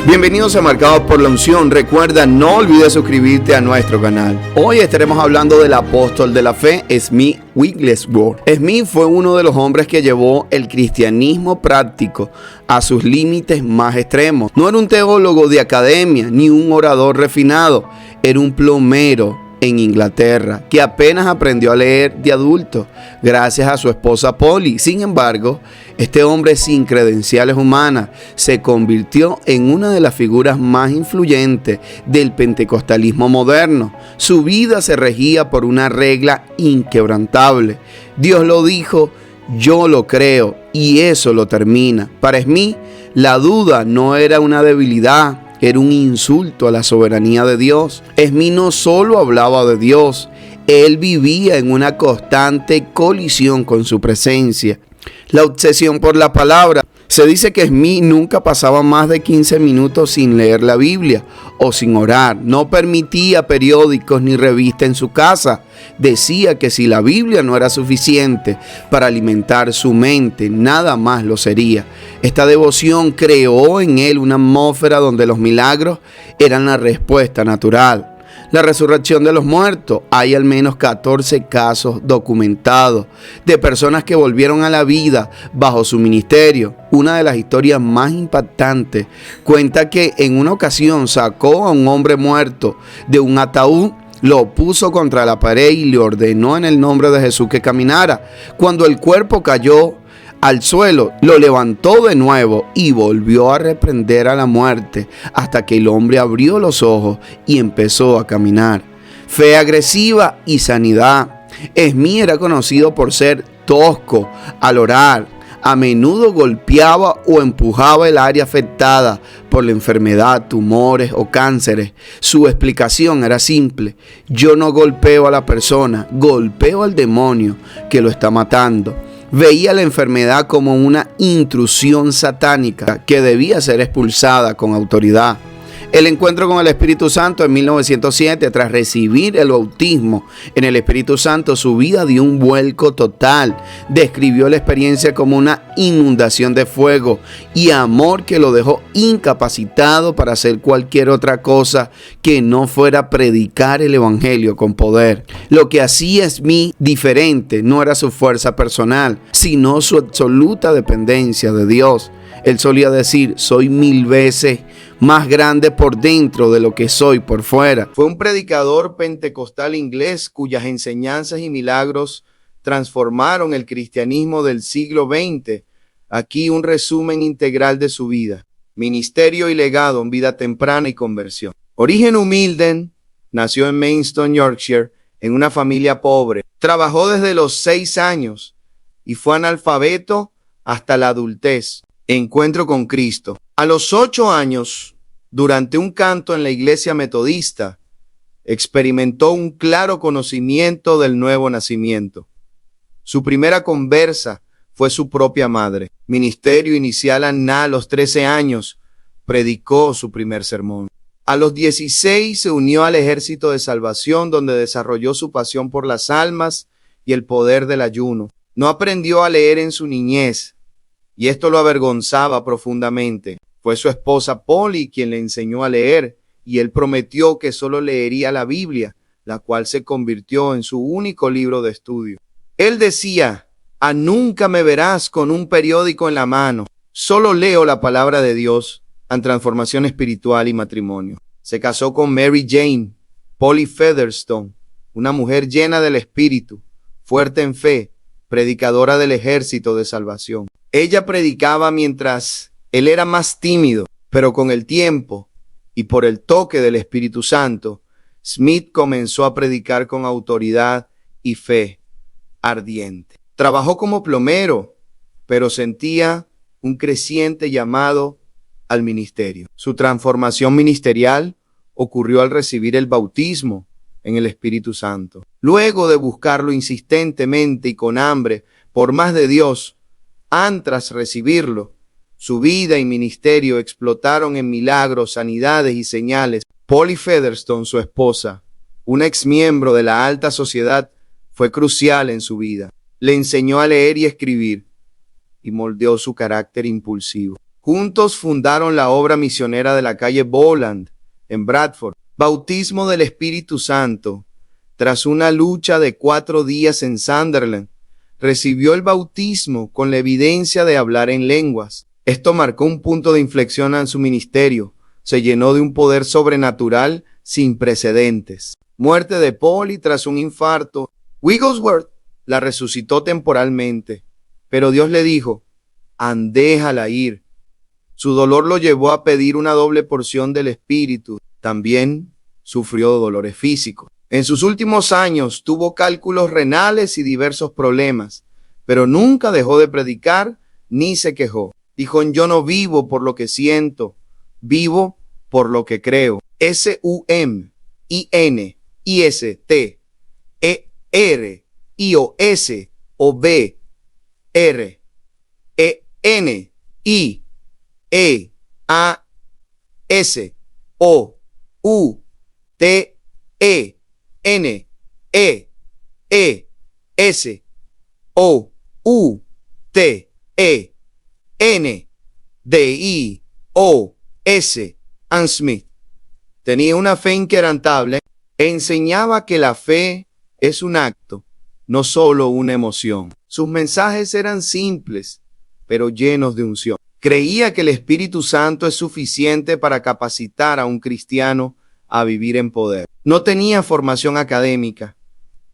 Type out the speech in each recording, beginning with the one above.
Bienvenidos a Marcados por la Unción. Recuerda, no olvides suscribirte a nuestro canal. Hoy estaremos hablando del apóstol de la fe, Smith Wigglesworth. Smith fue uno de los hombres que llevó el cristianismo práctico a sus límites más extremos. No era un teólogo de academia ni un orador refinado. Era un plomero en Inglaterra, que apenas aprendió a leer de adulto, gracias a su esposa Polly. Sin embargo, este hombre sin credenciales humanas se convirtió en una de las figuras más influyentes del pentecostalismo moderno. Su vida se regía por una regla inquebrantable. Dios lo dijo, yo lo creo, y eso lo termina. Para Smith, la duda no era una debilidad, era un insulto a la soberanía de Dios. Smith no solo hablaba de Dios, él vivía en una constante colisión con su presencia. La obsesión por la palabra. Se dice que Smith nunca pasaba más de 15 minutos sin leer la Biblia o sin orar. No permitía periódicos ni revistas en su casa. Decía que si la Biblia no era suficiente para alimentar su mente, nada más lo sería. Esta devoción creó en él una atmósfera donde los milagros eran la respuesta natural. La resurrección de los muertos. Hay al menos 14 casos documentados de personas que volvieron a la vida bajo su ministerio. Una de las historias más impactantes cuenta que en una ocasión sacó a un hombre muerto de un ataúd, lo puso contra la pared y le ordenó en el nombre de Jesús que caminara. Cuando el cuerpo cayó al suelo, lo levantó de nuevo y volvió a reprender a la muerte hasta que el hombre abrió los ojos y empezó a caminar. Fe agresiva y sanidad. Smith era conocido por ser tosco al orar. A menudo golpeaba o empujaba el área afectada por la enfermedad, tumores o cánceres. Su explicación era simple: yo no golpeo a la persona, golpeo al demonio que lo está matando. Veía la enfermedad como una intrusión satánica que debía ser expulsada con autoridad. El encuentro con el Espíritu Santo en 1907, tras recibir el bautismo en el Espíritu Santo, su vida dio un vuelco total. Describió la experiencia como una inundación de fuego y amor que lo dejó incapacitado para hacer cualquier otra cosa que no fuera predicar el Evangelio con poder. Lo que hacía Smith diferente no era su fuerza personal, sino su absoluta dependencia de Dios. Él solía decir, soy 1000 veces más grande por dentro de lo que soy por fuera. Fue un predicador pentecostal inglés cuyas enseñanzas y milagros transformaron el cristianismo del siglo XX. Aquí un resumen integral de su vida. Ministerio y legado en vida temprana y conversión. Origen humilde, nació en Maidstone, Yorkshire, en una familia pobre. Trabajó desde los 6 años y fue analfabeto hasta la adultez. Encuentro con Cristo. A los 8 años, durante un canto en la iglesia metodista, experimentó un claro conocimiento del nuevo nacimiento. Su primera conversa fue su propia madre. Ministerio inicial a los 13 años, predicó su primer sermón. A los 16 se unió al Ejército de Salvación, donde desarrolló su pasión por las almas y el poder del ayuno. No aprendió a leer en su niñez, y esto lo avergonzaba profundamente. Fue su esposa Polly quien le enseñó a leer, y él prometió que solo leería la Biblia, la cual se convirtió en su único libro de estudio. Él decía, nunca me verás con un periódico en la mano, solo leo la palabra de Dios en transformación espiritual y matrimonio. Se casó con Mary Jane Polly Featherstone, una mujer llena del Espíritu, fuerte en fe, predicadora del Ejército de Salvación. Ella predicaba mientras él era más tímido, pero con el tiempo y por el toque del Espíritu Santo, Smith comenzó a predicar con autoridad y fe ardiente. Trabajó como plomero, pero sentía un creciente llamado al ministerio. Su transformación ministerial ocurrió al recibir el bautismo en el Espíritu Santo. Luego de buscarlo insistentemente y con hambre por más de Dios, tras recibirlo, su vida y ministerio explotaron en milagros, sanidades y señales. Polly Featherstone, su esposa, una exmiembro de la alta sociedad, fue crucial en su vida. Le enseñó a leer y escribir y moldeó su carácter impulsivo. Juntos fundaron la obra misionera de la calle Boland, en Bradford. Bautismo del Espíritu Santo. Tras una lucha de 4 días en Sunderland, recibió el bautismo con la evidencia de hablar en lenguas. Esto marcó un punto de inflexión en su ministerio. Se llenó de un poder sobrenatural sin precedentes. Muerte de Polly tras un infarto. Wigglesworth la resucitó temporalmente, pero Dios le dijo: déjala ir. Su dolor lo llevó a pedir una doble porción del Espíritu. También sufrió dolores físicos. En sus últimos años tuvo cálculos renales y diversos problemas, pero nunca dejó de predicar ni se quejó. Dijo: yo no vivo por lo que siento, vivo por lo que creo. S-U-N-I-S-T-E-R-I-O-S-O-U-T-E-N-E-S-O-U-T-E-N-E-D-I-O-S. Ann Smith tenía una fe inquebrantable. Enseñaba que la fe es un acto, no solo una emoción. Sus mensajes eran simples, pero llenos de unción. Creía que el Espíritu Santo es suficiente para capacitar a un cristiano a vivir en poder. No tenía formación académica,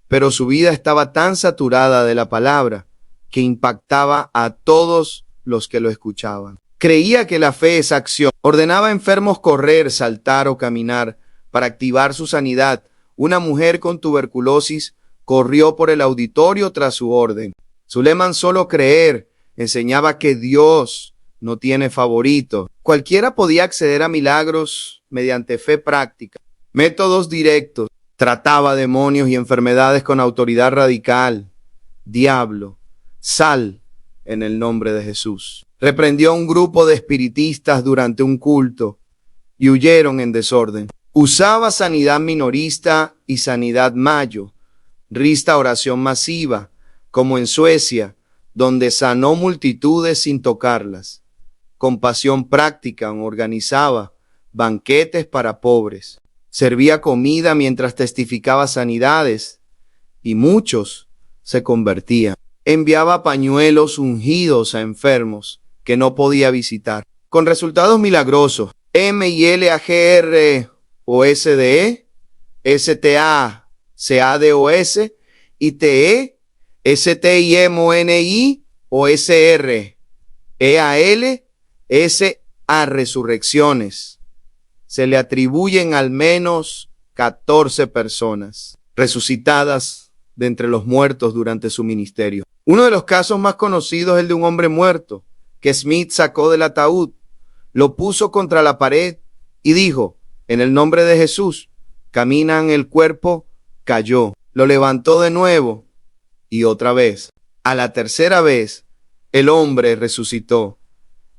pero su vida estaba tan saturada de la palabra que impactaba a todos los que lo escuchaban. Creía que la fe es acción. Ordenaba a enfermos correr, saltar o caminar para activar su sanidad. Una mujer con tuberculosis corrió por el auditorio tras su orden. Suleman solo creer enseñaba que Dios no tiene favorito. Cualquiera podía acceder a milagros mediante fe práctica. Métodos directos. Trataba demonios y enfermedades con autoridad radical. Diablo, sal en el nombre de Jesús. Reprendió a un grupo de espiritistas durante un culto y huyeron en desorden. Usaba sanidad minorista y sanidad mayo, restauración masiva, como en Suecia, donde sanó multitudes sin tocarlas. Compasión práctica, organizaba banquetes para pobres. Servía comida mientras testificaba sanidades y muchos se convertían. Enviaba pañuelos ungidos a enfermos que no podía visitar, con resultados milagrosos. M-I-L-A-G-R-O-S-D-E, S-T-A-C-A-D-O-S y T-E, S-T-I-M-O-N-I-O-S-R, E-A-L-S-A, resurrecciones. Se le atribuyen al menos 14 personas resucitadas de entre los muertos durante su ministerio. Uno de los casos más conocidos es el de un hombre muerto que Smith sacó del ataúd, lo puso contra la pared y dijo: en el nombre de Jesús, caminan. El cuerpo cayó. Lo levantó de nuevo y otra vez. A la tercera vez, el hombre resucitó.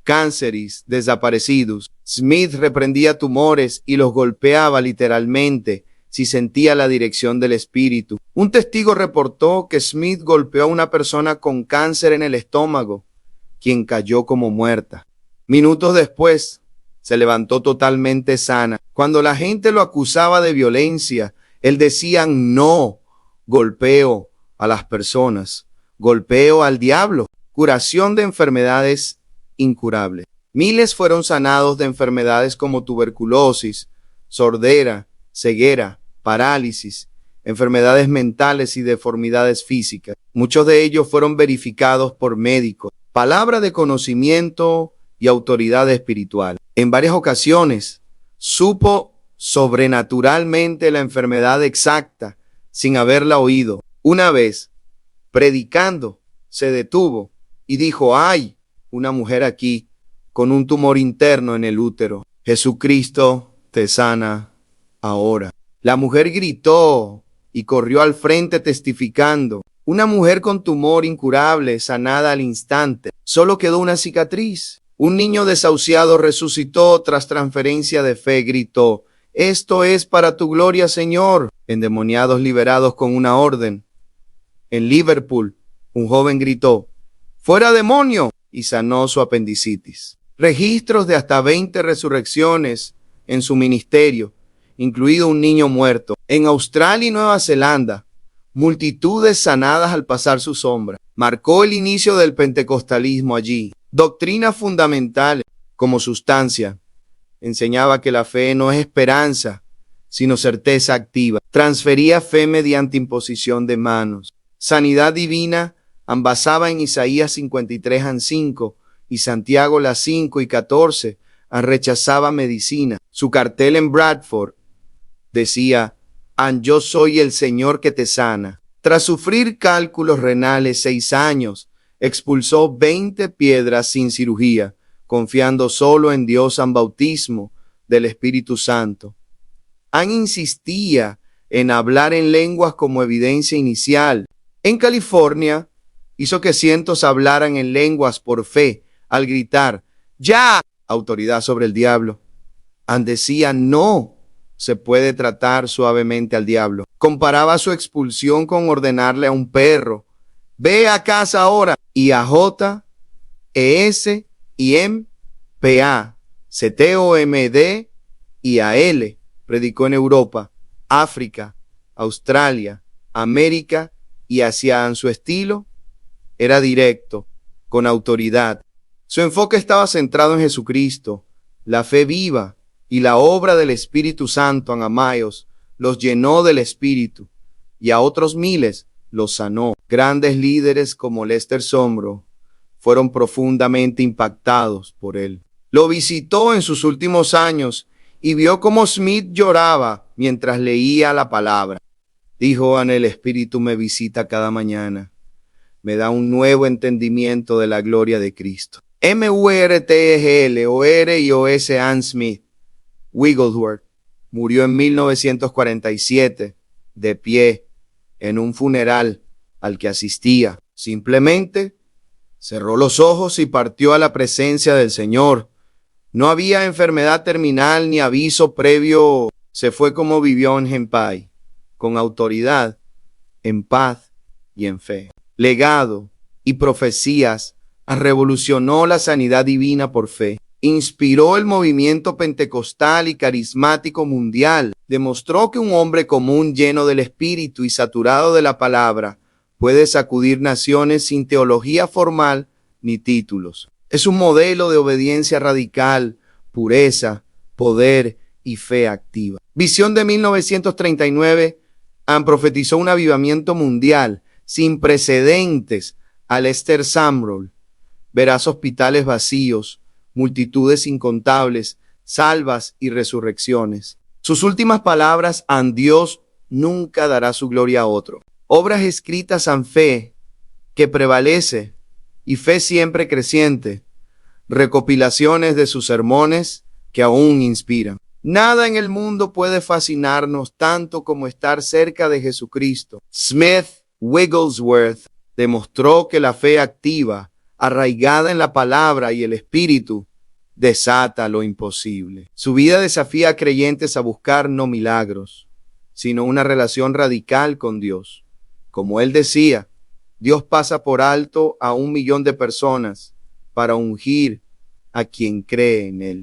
Cánceres desaparecidos. Smith reprendía tumores y los golpeaba literalmente si sentía la dirección del Espíritu. Un testigo reportó que Smith golpeó a una persona con cáncer en el estómago, quien cayó como muerta. Minutos después, se levantó totalmente sana. Cuando la gente lo acusaba de violencia, él decía: no golpeo a las personas, golpeo al diablo. Curación de enfermedades incurables. Miles fueron sanados de enfermedades como tuberculosis, sordera, ceguera, parálisis, enfermedades mentales y deformidades físicas. Muchos de ellos fueron verificados por médicos. Palabra de conocimiento y autoridad espiritual. En varias ocasiones supo sobrenaturalmente la enfermedad exacta sin haberla oído. Una vez, predicando, se detuvo y dijo: hay una mujer aquí con un tumor interno en el útero. Jesucristo te sana ahora. La mujer gritó y corrió al frente testificando. Una mujer con tumor incurable, sanada al instante. Solo quedó una cicatriz. Un niño desahuciado resucitó tras transferencia de fe. Gritó: esto es para tu gloria, Señor. Endemoniados liberados con una orden. En Liverpool, un joven gritó: fuera demonio, y sanó su apendicitis. registros de hasta 20 resurrecciones en su ministerio, incluido un niño muerto. En Australia y Nueva Zelanda, multitudes sanadas al pasar su sombra. Marcó el inicio del pentecostalismo allí. Doctrinas fundamentales como sustancia. Enseñaba que la fe no es esperanza, sino certeza activa. Transfería fe mediante imposición de manos. Sanidad divina, basada en Isaías 53:5 y Santiago 5:14, rechazaba medicina. Su cartel en Bradford decía: yo soy el Señor que te sana. Tras sufrir cálculos renales 6 años, expulsó 20 piedras sin cirugía, confiando solo en Dios en bautismo del Espíritu Santo. Insistía en hablar en lenguas como evidencia inicial. En California, hizo que cientos hablaran en lenguas por fe, al gritar: ¡ya! Autoridad sobre el diablo. Decía: no se puede tratar suavemente al diablo. Comparaba su expulsión con ordenarle a un perro: ve a casa ahora. Y a J, ES y M, PA, CTOMD y a L predicó en Europa, África, Australia, América y Asia. En su estilo era directo, con autoridad. Su enfoque estaba centrado en Jesucristo, la fe viva y la obra del Espíritu Santo en Amayos los llenó del Espíritu, y a otros miles los sanó. Grandes líderes como Lester Sombro fueron profundamente impactados por él. Lo visitó en sus últimos años y vio cómo Smith lloraba mientras leía la palabra. Dijo: el Espíritu me visita cada mañana. Me da un nuevo entendimiento de la gloria de Cristo. MURTGL o R.I.O.S. Ann Smith Wigglesworth murió en 1947 de pie en un funeral al que asistía. Simplemente cerró los ojos y partió a la presencia del Señor. No había enfermedad terminal ni aviso previo. Se fue como vivió en Genpai, con autoridad, en paz y en fe. Legado y profecías revolucionó la sanidad divina por fe. Inspiró el movimiento pentecostal y carismático mundial. Demostró que un hombre común lleno del Espíritu y saturado de la palabra puede sacudir naciones sin teología formal ni títulos. Es un modelo de obediencia radical, pureza, poder y fe activa. Visión de 1939 profetizó un avivamiento mundial sin precedentes a Lester Sumrall. Verás hospitales vacíos, multitudes incontables, salvas y resurrecciones. Sus últimas palabras: Dios nunca dará su gloria a otro. Obras escritas en fe que prevalece y fe siempre creciente. Recopilaciones de sus sermones que aún inspiran. Nada en el mundo puede fascinarnos tanto como estar cerca de Jesucristo. Smith Wigglesworth demostró que la fe activa, arraigada en la palabra y el Espíritu, desata lo imposible. Su vida desafía a creyentes a buscar no milagros, sino una relación radical con Dios. Como él decía, Dios pasa por alto a 1 millón de personas para ungir a quien cree en él.